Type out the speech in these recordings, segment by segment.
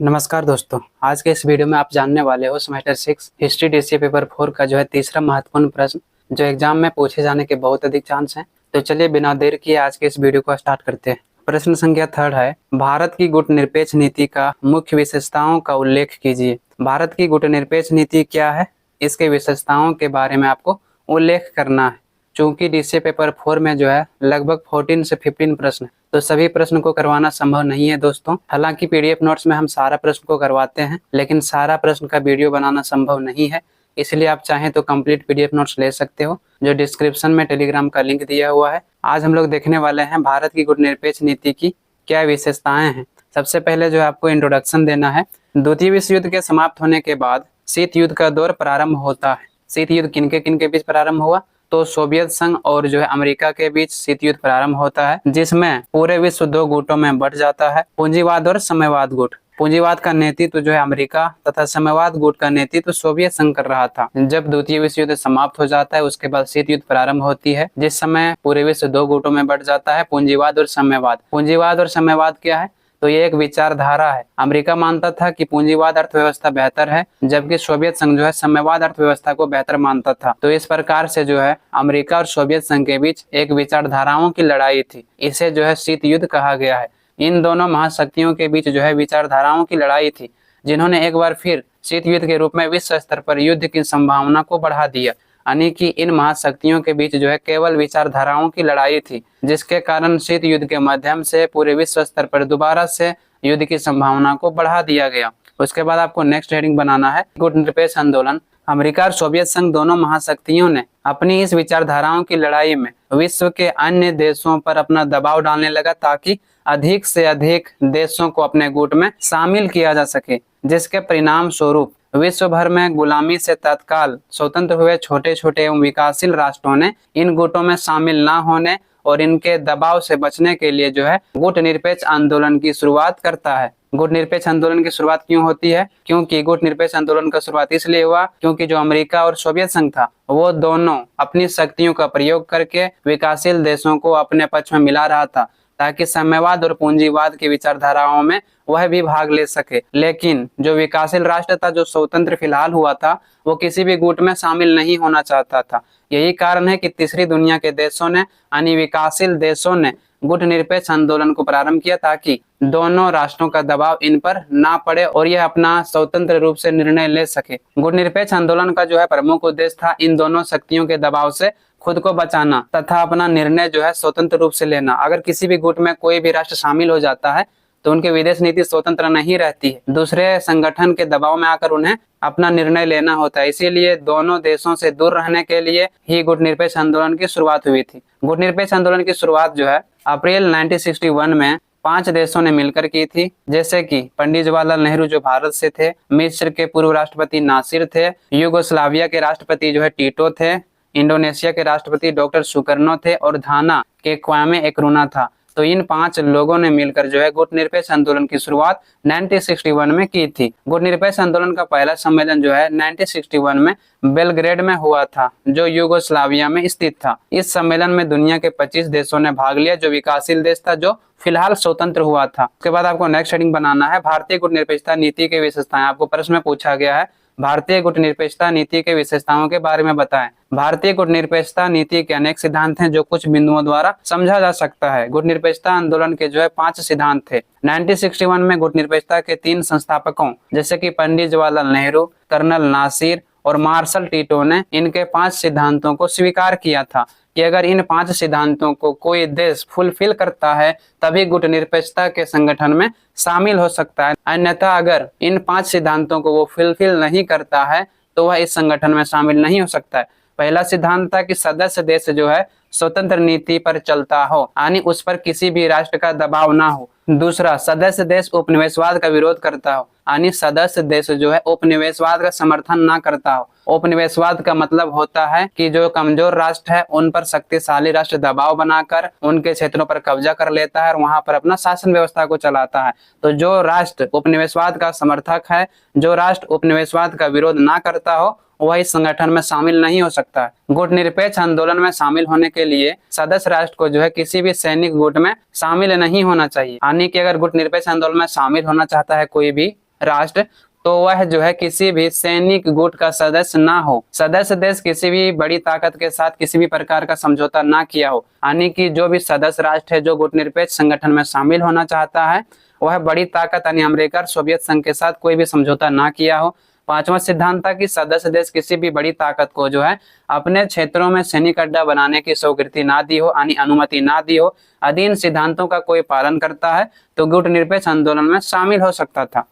नमस्कार दोस्तों, आज के इस वीडियो में आप जानने वाले हो सेमेस्टर 6 हिस्ट्री डीसीए पेपर 4 का जो है तीसरा महत्वपूर्ण प्रश्न जो एग्जाम में पूछे जाने के बहुत अधिक चांस हैं। तो चलिए बिना देर किए आज के इस वीडियो को स्टार्ट करते हैं। प्रश्न संख्या 3 है, भारत की गुटनिरपेक्ष नीति का मुख्य विशेषताओं का उल्लेख कीजिए। भारत की गुटनिरपेक्ष नीति क्या है, इसके विशेषताओं के बारे में आपको उल्लेख करना है। चूंकि डीसीए पेपर 4 में जो है लगभग 14 से 15 प्रश्न है, तो सभी प्रश्न को करवाना संभव नहीं है दोस्तों। हालांकि पीडीएफ नोट्स में हम सारा प्रश्न को करवाते हैं, लेकिन सारा प्रश्न का वीडियो बनाना संभव नहीं है। इसलिए आप चाहें तो कंप्लीट पीडीएफ नोट्स ले सकते हो, जो डिस्क्रिप्शन में टेलीग्राम का लिंक दिया हुआ है। आज हम लोग देखने वाले हैं भारत की गुटनिरपेक्ष नीति की क्या विशेषताएं हैं। सबसे पहले जो है आपको इंट्रोडक्शन देना है। द्वितीय विश्व युद्ध के समाप्त होने के बाद शीत युद्ध का दौर प्रारंभ होता है। शीत युद्ध किनके किनके बीच प्रारंभ हुआ, तो सोवियत संघ और जो है अमेरिका के बीच शीत युद्ध प्रारंभ होता है, जिसमें पूरे विश्व दो गुटों में बढ़ जाता है, पूंजीवाद और साम्यवाद गुट। पूंजीवाद का नेतृत्व जो है अमेरिका तथा साम्यवाद गुट का नेतृत्व सोवियत संघ कर रहा था। जब द्वितीय विश्व युद्ध समाप्त हो जाता है, उसके बाद शीत युद्ध प्रारंभ होती है, जिस समय पूरे विश्व दो गुटों में बढ़ जाता है, पूंजीवाद और साम्यवाद। पूंजीवाद और साम्यवाद क्या है, तो ये एक विचारधारा है। अमेरिका मानता था कि पूंजीवाद अर्थव्यवस्था बेहतर है, जबकि सोवियत संघ जो है साम्यवाद अर्थव्यवस्था को बेहतर मानता था। तो इस प्रकार से जो है अमेरिका और सोवियत संघ के बीच एक विचारधाराओं की लड़ाई थी। इसे जो है शीत युद्ध कहा गया है। इन दोनों महाशक्तियों के बीच जो है विचारधाराओं की लड़ाई थी, जिन्होंने एक बार फिर शीत युद्ध के रूप में विश्व स्तर पर युद्ध की संभावना को बढ़ा दिया। यानी कि इन महाशक्तियों के बीच जो है केवल विचारधाराओं की लड़ाई थी, जिसके कारण शीत युद्ध के माध्यम से पूरे विश्व स्तर पर दोबारा से युद्ध की संभावना को बढ़ा दिया गया। उसके बाद आपको नेक्स्ट हेडिंग बनाना है, गुटनिरपेक्ष आंदोलन। अमेरिका और सोवियत संघ दोनों महाशक्तियों ने अपनी इस विचारधाराओं की लड़ाई में विश्व के अन्य देशों पर अपना दबाव डालने लगा, ताकि अधिक से अधिक देशों को अपने गुट में शामिल किया जा सके, जिसके परिणाम स्वरूप विश्व भर में गुलामी से तत्काल स्वतंत्र हुए छोटे छोटे एवं विकासशील राष्ट्रों ने इन गुटों में शामिल न होने और इनके दबाव से बचने के लिए जो है गुटनिरपेक्ष आंदोलन की शुरुआत करता है। गुटनिरपेक्ष आंदोलन की शुरुआत क्यों होती है, क्योंकि गुटनिरपेक्ष आंदोलन का शुरुआत इसलिए हुआ क्योंकि जो अमेरिका और सोवियत संघ था, वो दोनों अपनी शक्तियों का प्रयोग करके विकासशील देशों को अपने पक्ष में मिला रहा था, ताकि साम्यवाद और पूंजीवाद की विचारधाराओं में वह भी भाग ले सके। लेकिन जो विकासशील राष्ट्र था, जो स्वतंत्र फिलहाल हुआ था, वो किसी भी गुट में शामिल नहीं होना चाहता था। यही कारण है कि तीसरी दुनिया के देशों ने यानी विकासशील देशों ने गुटनिरपेक्ष आंदोलन को प्रारंभ किया, ताकि दोनों राष्ट्रों का दबाव इन पर ना पड़े और यह अपना स्वतंत्र रूप से निर्णय ले सके। गुटनिरपेक्ष आंदोलन का जो है प्रमुख उद्देश्य था इन दोनों शक्तियों के दबाव से खुद को बचाना तथा अपना निर्णय जो है स्वतंत्र रूप से लेना। अगर किसी भी गुट में कोई भी राष्ट्र शामिल हो जाता है, तो उनकी विदेश नीति स्वतंत्र नहीं रहती है, दूसरे संगठन के दबाव में आकर उन्हें अपना निर्णय लेना होता है। इसीलिए दोनों देशों से दूर रहने के लिए ही गुटनिरपेक्ष आंदोलन की शुरुआत हुई थी। गुटनिरपेक्ष आंदोलन की शुरुआत जो है अप्रैल 1961 में 5 देशों ने मिलकर की थी, जैसे कि पंडित जवाहरलाल नेहरू जो भारत से थे, मिस्र के पूर्व राष्ट्रपति नासिर थे, युगोस्लाविया के राष्ट्रपति जो है टीटो थे, इंडोनेशिया के राष्ट्रपति डॉक्टर सुकर्नो थे और घाना के क्वामे नक्रूमा था। तो इन 5 लोगों ने मिलकर जो है गुटनिरपेक्ष आंदोलन की शुरुआत 1961 में की थी। गुटनिरपेक्ष आंदोलन का पहला सम्मेलन जो है 1961 में बेलग्रेड में हुआ था, जो युगोस्लाविया में स्थित था। इस सम्मेलन में दुनिया के 25 देशों ने भाग लिया, जो विकासशील देश था, जो फिलहाल स्वतंत्र हुआ था। उसके बाद आपको नेक्स्ट हेडिंग बनाना है, भारतीय गुटनिरपेक्षता नीति की विशेषताएं। आपको प्रश्न में पूछा गया है, भारतीय गुटनिरपेक्षता नीति के विशेषताओं के बारे में बताएं। भारतीय गुटनिरपेक्षता नीति के अनेक सिद्धांत हैं, जो कुछ बिंदुओं द्वारा समझा जा सकता है। गुटनिरपेक्षता आंदोलन के जो है 5 सिद्धांत थे। 1961 में गुटनिरपेक्षता के 3 संस्थापकों जैसे कि पंडित जवाहरलाल नेहरू, कर्नल नासिर और मार्शल टीटो ने इनके 5 सिद्धांतों को स्वीकार किया था कि अगर इन 5 सिद्धांतों को कोई देश फुलफिल करता है, तभी गुटनिरपेक्षता के संगठन में शामिल हो सकता है। अन्यथा अगर इन 5 सिद्धांतों को वो फुलफिल नहीं करता है, तो वह इस संगठन में शामिल नहीं हो सकता है। पहला सिद्धांत था कि सदस्य देश जो है स्वतंत्र नीति पर चलता हो, यानी उस पर किसी भी राष्ट्र का दबाव ना हो। दूसरा, सदस्य देश उपनिवेशवाद का विरोध करता हो, यानी सदस्य देश जो है उपनिवेशवाद का समर्थन ना करता हो। उपनिवेशवाद का मतलब होता है कि जो कमजोर राष्ट्र है, उन पर शक्तिशाली राष्ट्र दबाव बनाकर उनके क्षेत्रों पर कब्जा कर लेता है और वहां पर अपना शासन व्यवस्था को चलाता है। तो जो राष्ट्र उपनिवेशवाद का समर्थक है, जो राष्ट्र उपनिवेशवाद का विरोध ना करता हो, वह इस संगठन में शामिल नहीं हो सकता है। गुटनिरपेक्ष आंदोलन में शामिल होने के लिए सदस्य राष्ट्र को जो है किसी भी सैनिक गुट में शामिल नहीं होना चाहिए। यानी कि अगर गुटनिरपेक्ष आंदोलन में शामिल होना चाहता है कोई भी राष्ट्र तो वह जो है किसी भी सैनिक गुट का सदस्य ना हो। सदस्य देश किसी भी बड़ी ताकत के साथ किसी भी प्रकार का समझौता ना किया हो, यानी कि जो भी सदस्य राष्ट्र है जो गुटनिरपेक्ष संगठन में शामिल होना चाहता है वह बड़ी ताकत यानी अमेरिका और सोवियत संघ के साथ कोई भी समझौता ना किया हो। पांचवा सिद्धांत था कि सदस्य देश किसी भी बड़ी ताकत को जो है अपने क्षेत्रों में सैनिक अड्डा बनाने की स्वीकृति ना दी हो, यानी अनुमति ना दी हो। यदि इन सिद्धांतों का कोई पालन करता है तो गुटनिरपेक्ष आंदोलन में शामिल हो सकता था।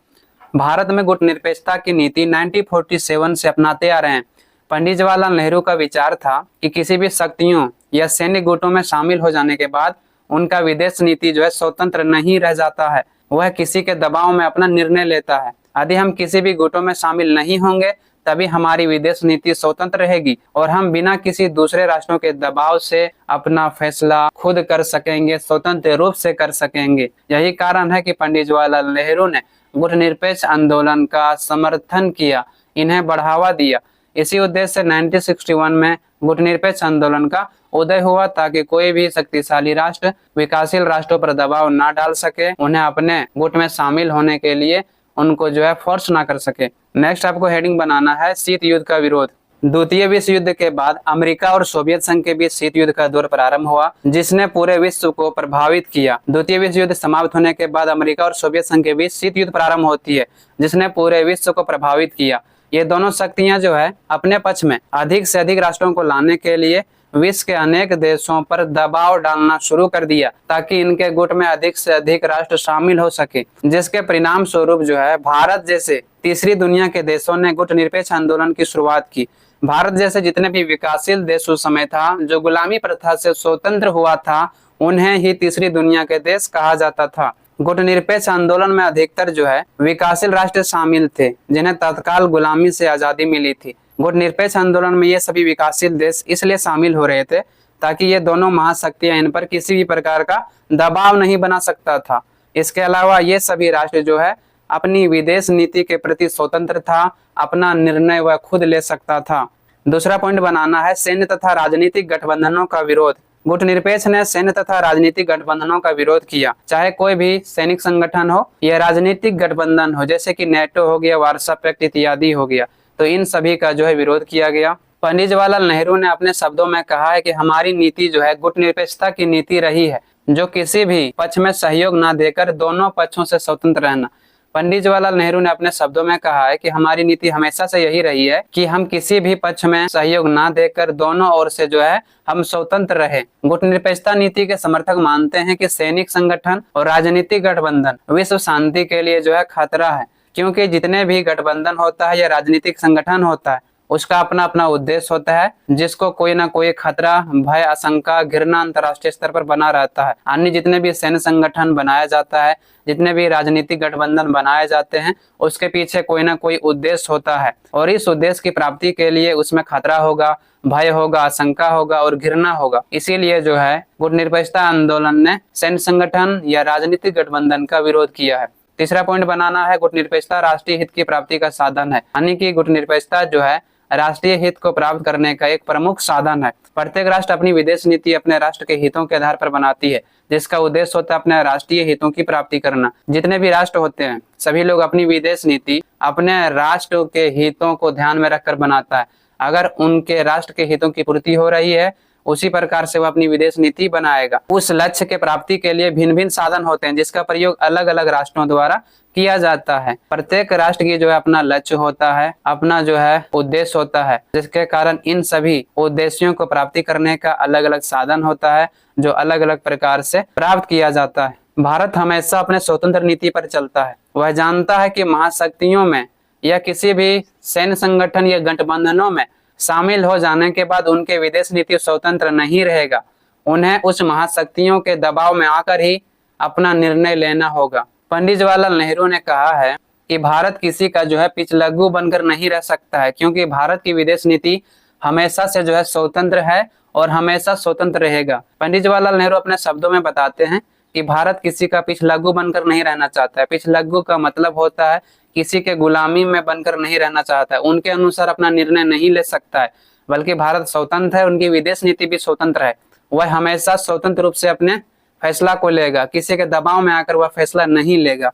भारत में गुटनिरपेक्षता की नीति 1947 से अपनाते आ रहे हैं। पंडित जवाहरलाल नेहरू का विचार था कि किसी भी शक्तियों या सैन्य गुटों में शामिल हो जाने के बाद उनका विदेश नीति जो है स्वतंत्र नहीं रह जाता है, वह किसी के दबाव में अपना निर्णय लेता है। यदि हम किसी भी गुटों में शामिल नहीं होंगे तभी हमारी विदेश नीति स्वतंत्र रहेगी और हम बिना किसी दूसरे राष्ट्रों के दबाव से अपना फैसला खुद कर सकेंगे, स्वतंत्र रूप से कर सकेंगे। यही कारण है कि पंडित जवाहरलाल नेहरू ने गुटनिरपेक्ष आंदोलन का समर्थन किया, इन्हें बढ़ावा दिया। इसी उद्देश्य से 1961 में गुटनिरपेक्ष आंदोलन का उदय हुआ ताकि कोई भी शक्तिशाली राष्ट्र विकासशील राष्ट्रों पर दबाव ना डाल सके, उन्हें अपने गुट में शामिल होने के लिए उनको जो है फोर्स ना कर सके। नेक्स्ट आपको हेडिंग बनाना है शीत युद्ध का विरोध। द्वितीय विश्व युद्ध के बाद अमेरिका और सोवियत संघ के बीच शीत युद्ध का दौर प्रारंभ हुआ जिसने पूरे विश्व को प्रभावित किया। द्वितीय विश्व युद्ध समाप्त होने के बाद अमेरिका और सोवियत संघ के बीच शीत युद्ध प्रारंभ होती है जिसने पूरे विश्व को प्रभावित किया। ये दोनों शक्तियां जो है अपने पक्ष में अधिक से अधिक राष्ट्रों को लाने के लिए विश्व के अनेक देशों पर दबाव डालना शुरू कर दिया ताकि इनके गुट में अधिक से अधिक राष्ट्र शामिल हो सके, जिसके परिणाम स्वरूप जो है भारत जैसे तीसरी दुनिया के देशों ने गुटनिरपेक्ष आंदोलन की शुरुआत की। भारत जैसे जितने भी विकासशील देश उस समय था जो गुलामी प्रथा से स्वतंत्र हुआ था उन्हें ही तीसरी दुनिया के देश कहा जाता था। गुटनिरपेक्ष आंदोलन में अधिकतर जो है विकासशील राष्ट्र शामिल थे जिन्हें तत्काल गुलामी से आजादी मिली थी। गुटनिरपेक्ष आंदोलन में ये सभी विकासशील देश इसलिए शामिल हो रहे थे ताकि ये दोनों महाशक्तियां इन पर किसी भी प्रकार का दबाव नहीं बना सकता था। इसके अलावा ये सभी राष्ट्र जो है अपनी विदेश नीति के प्रति स्वतंत्र था, अपना निर्णय वह खुद ले सकता था। दूसरा पॉइंट बनाना है सैन्य तथा राजनीतिक गठबंधनों का विरोध। गुटनिरपेक्ष ने सैन्य तथा राजनीतिक गठबंधनों का विरोध किया, चाहे कोई भी सैनिक संगठन हो या राजनीतिक गठबंधन हो, जैसे कि नेटो हो गया, वार्सा पैक्ट इत्यादि हो गया, तो इन सभी का जो है विरोध किया गया। पंडित जवाहरलाल नेहरू ने अपने शब्दों में कहा है कि हमारी नीति जो है गुटनिरपेक्षता की नीति रही है, जो किसी भी पक्ष में सहयोग न देकर दोनों पक्षों से स्वतंत्र रहना। पंडित जवाहरलाल नेहरू ने अपने शब्दों में कहा है कि हमारी नीति हमेशा से यही रही है कि हम किसी भी पक्ष में सहयोग ना देकर दोनों ओर से जो है हम स्वतंत्र रहे। गुटनिरपेक्षता नीति के समर्थक मानते हैं कि सैनिक संगठन और राजनीतिक गठबंधन विश्व शांति के लिए जो है खतरा है, क्योंकि जितने भी गठबंधन होता है या राजनीतिक संगठन होता है उसका अपना अपना उद्देश्य होता है, जिसको कोई ना कोई खतरा, भय, आशंका, घृणा अंतर्राष्ट्रीय स्तर पर बना रहता है। अन्य जितने भी सैन्य संगठन बनाया जाता है, जितने भी राजनीतिक गठबंधन बनाए जाते हैं, उसके पीछे कोई ना कोई उद्देश्य होता है और इस उद्देश्य की प्राप्ति के लिए उसमें खतरा होगा, भय होगा, आशंका होगा और घृणा होगा। इसीलिए जो है गुटनिरपेक्षता आंदोलन ने सैन्य संगठन या राजनीतिक गठबंधन का विरोध किया है। तीसरा पॉइंट बनाना है गुटनिरपेक्षता राष्ट्रीय हित की प्राप्ति का साधन है, यानी कि गुटनिरपेक्षता जो है राष्ट्रीय हित को प्राप्त करने का एक प्रमुख साधन है। प्रत्येक राष्ट्र अपनी विदेश नीति अपने राष्ट्र के हितों के आधार पर बनाती है, जिसका उद्देश्य होता है अपने राष्ट्रीय हितों की प्राप्ति करना। जितने भी राष्ट्र होते हैं सभी लोग अपनी विदेश नीति अपने राष्ट्र के हितों को ध्यान में रखकर बनाता है। अगर उनके राष्ट्र के हितों की पूर्ति हो रही है उसी प्रकार से वह अपनी विदेश नीति बनाएगा। उस लक्ष्य के प्राप्ति के लिए भिन्न भिन्न साधन होते हैं जिसका प्रयोग अलग अलग राष्ट्रों द्वारा किया जाता है। प्रत्येक राष्ट्र की जो है अपना लक्ष्य होता है, अपना जो है उद्देश्य होता है, जिसके कारण इन सभी उद्देश्यों को प्राप्ति करने का अलग अलग साधन होता है जो अलग अलग प्रकार से प्राप्त किया जाता है। भारत हमेशा अपने स्वतंत्र नीति पर चलता है। वह जानता है कि महाशक्तियों में या किसी भी सैन्य संगठन या गठबंधनों में शामिल हो जाने के बाद उनके विदेश नीति स्वतंत्र नहीं रहेगा। उन्हें उस महाशक्तियों के दबाव में आकर ही अपना निर्णय लेना होगा। पंडित जवाहरलाल नेहरू ने कहा है कि भारत किसी का जो है पिछलग्गू बनकर नहीं रह सकता है, क्योंकि भारत की विदेश नीति हमेशा से जो है स्वतंत्र है और हमेशा स्वतंत्र रहेगा। पंडित जवाहरलाल नेहरू अपने शब्दों में बताते हैं कि भारत किसी का पिछलग्गू बनकर नहीं रहना चाहता है। पिछलग्गू का मतलब होता है किसी के गुलामी में बनकर नहीं रहना चाहता है, उनके अनुसार अपना निर्णय नहीं ले सकता है, बल्कि भारत स्वतंत्र है, उनकी विदेश नीति भी स्वतंत्र है। वह हमेशा स्वतंत्र रूप से अपने फैसला को लेगा, किसी के दबाव में आकर वह फैसला नहीं लेगा।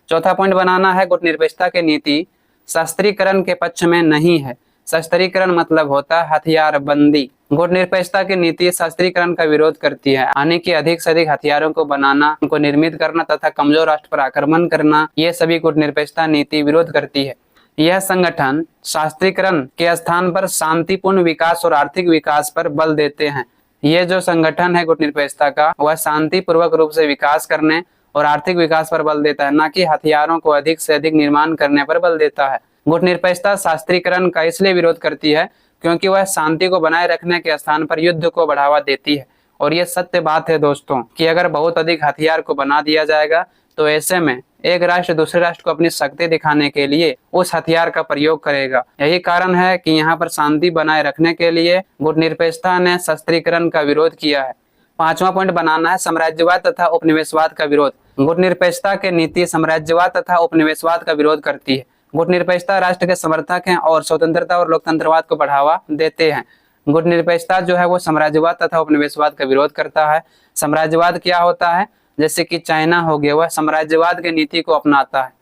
चौथा पॉइंट बनाना है गुटनिरपेक्षता की नीति शस्त्रीकरण के पक्ष में नहीं है। शस्त्रीकरण मतलब होता है हथियारबंदी। गुटनिरपेक्षता की नीति शस्त्रीकरण का विरोध करती है, यानी कि अधिक से अधिक हथियारों को बनाना, उनको निर्मित करना तथा कमजोर राष्ट्र पर आक्रमण करना, ये सभी गुटनिरपेक्षता नीति विरोध करती है। यह संगठन शस्त्रीकरण के स्थान पर शांतिपूर्ण विकास और आर्थिक विकास पर बल देते हैं। ये जो संगठन है गुटनिरपेक्षता का, वह शांतिपूर्वक रूप से विकास करने और आर्थिक विकास पर बल देता है, न कि हथियारों को अधिक से अधिक निर्माण करने पर बल देता है। गुटनिरपेक्षता शस्त्रीकरण का इसलिए विरोध करती है क्योंकि वह शांति को बनाए रखने के स्थान पर युद्ध को बढ़ावा देती है। और ये सत्य बात है दोस्तों कि अगर बहुत अधिक हथियार को बना दिया जाएगा तो ऐसे में एक राष्ट्र दूसरे राष्ट्र को अपनी शक्ति दिखाने के लिए उस हथियार का प्रयोग करेगा। यही कारण है कि यहाँ पर शांति बनाए रखने के लिए गुटनिरपेक्षता ने शस्त्रीकरण का विरोध किया है। पांचवा पॉइंट बनाना है साम्राज्यवाद तथा उपनिवेशवाद का विरोध। गुटनिरपेक्षता की नीति साम्राज्यवाद तथा उपनिवेशवाद का विरोध करती है। गुटनिरपेक्षता राष्ट्र के समर्थक हैं और स्वतंत्रता और लोकतंत्रवाद को बढ़ावा देते हैं। गुटनिरपेक्षता जो है वो साम्राज्यवाद तथा उपनिवेशवाद का विरोध करता है। साम्राज्यवाद क्या होता है? जैसे कि चाइना हो गया, वह साम्राज्यवाद की नीति को अपनाता है।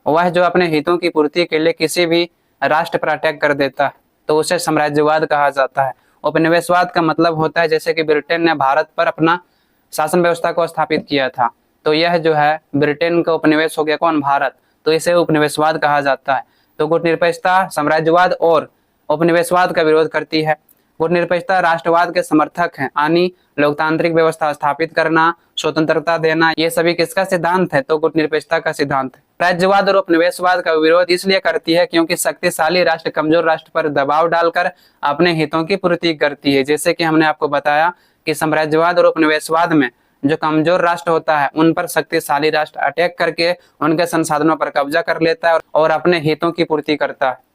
वह जो अपने हितों की पूर्ति के लिए किसी भी राष्ट्र पर अटैक कर देता है तो उसे साम्राज्यवाद कहा जाता है। उपनिवेशवाद का मतलब होता है जैसे कि ब्रिटेन ने भारत पर अपना शासन व्यवस्था को स्थापित किया था, तो यह जो है ब्रिटेन का उपनिवेश हो गया कौन? भारत, तो इसे उपनिवेशवाद कहा जाता है। तो गुटनिरपेक्षता साम्राज्यवाद और उपनिवेशवाद का विरोध करती है। गुटनिरपेक्षता राष्ट्रवाद के समर्थक हैं, यानी लोकतांत्रिक व्यवस्था स्थापित करना, स्वतंत्रता देना, ये सभी किसका सिद्धांत है? तो गुटनिरपेक्षता का सिद्धांत है। राज्यवाद और उपनिवेशवाद का विरोध इसलिए करती है क्योंकि शक्तिशाली राष्ट्र कमजोर राष्ट्र पर दबाव डालकर अपने हितों की पूर्ति करती है। जैसे कि हमने आपको बताया कि साम्राज्यवाद और उपनिवेशवाद में जो कमजोर राष्ट्र होता है उन पर शक्तिशाली राष्ट्र अटैक करके उनके संसाधनों पर कब्जा कर लेता है और अपने हितों की पूर्ति करता है।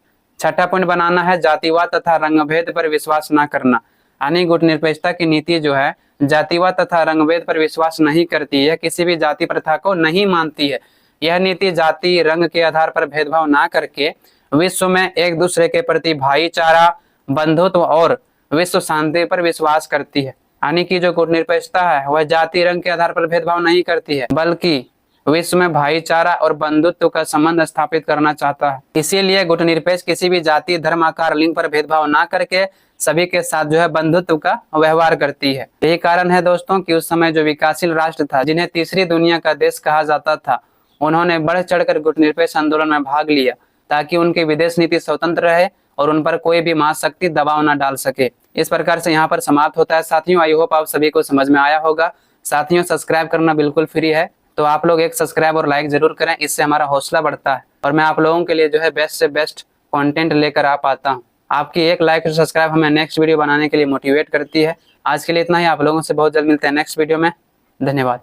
छठा पॉइंट बनाना है जातिवाद तथा रंगभेद पर विश्वास न करना। यानी गुटनिरपेक्षता की नीति जो है जातिवाद तथा रंगभेद पर विश्वास नहीं करती है, किसी भी जाति प्रथा को नहीं मानती है। यह नीति जाति रंग के आधार पर भेदभाव ना करके विश्व में एक दूसरे के प्रति भाईचारा, बंधुत्व और विश्व शांति पर विश्वास करती है। यानी कि जो गुटनिरपेक्षता है वह जाति रंग के आधार पर भेदभाव नहीं करती है, बल्कि विश्व में भाईचारा और बंधुत्व का संबंध स्थापित करना चाहता है। इसीलिए गुटनिरपेक्ष किसी भी जाति, धर्म, आकार, लिंग पर भेदभाव ना करके सभी के साथ जो है बंधुत्व का व्यवहार करती है। यही कारण है दोस्तों कि उस समय जो विकासशील राष्ट्र था, जिन्हें तीसरी दुनिया का देश कहा जाता था, उन्होंने बढ़ चढ़कर गुटनिरपेक्ष आंदोलन में भाग लिया ताकि उनकी विदेश नीति स्वतंत्र रहे और उन पर कोई भी महाशक्ति दबाव न डाल सके। इस प्रकार से यहाँ पर समाप्त होता है। साथियों, आई होप आप सभी को समझ में आया होगा। साथियों, सब्सक्राइब करना बिल्कुल फ्री है, तो आप लोग एक सब्सक्राइब और लाइक जरूर करें, इससे हमारा हौसला बढ़ता है और मैं आप लोगों के लिए जो है बेस्ट से बेस्ट कंटेंट लेकर आ पाता हूँ। आपकी एक लाइक और सब्सक्राइब हमें नेक्स्ट वीडियो बनाने के लिए मोटिवेट करती है। आज के लिए इतना ही। आप लोगों से बहुत जल्द मिलते हैं नेक्स्ट वीडियो में। धन्यवाद।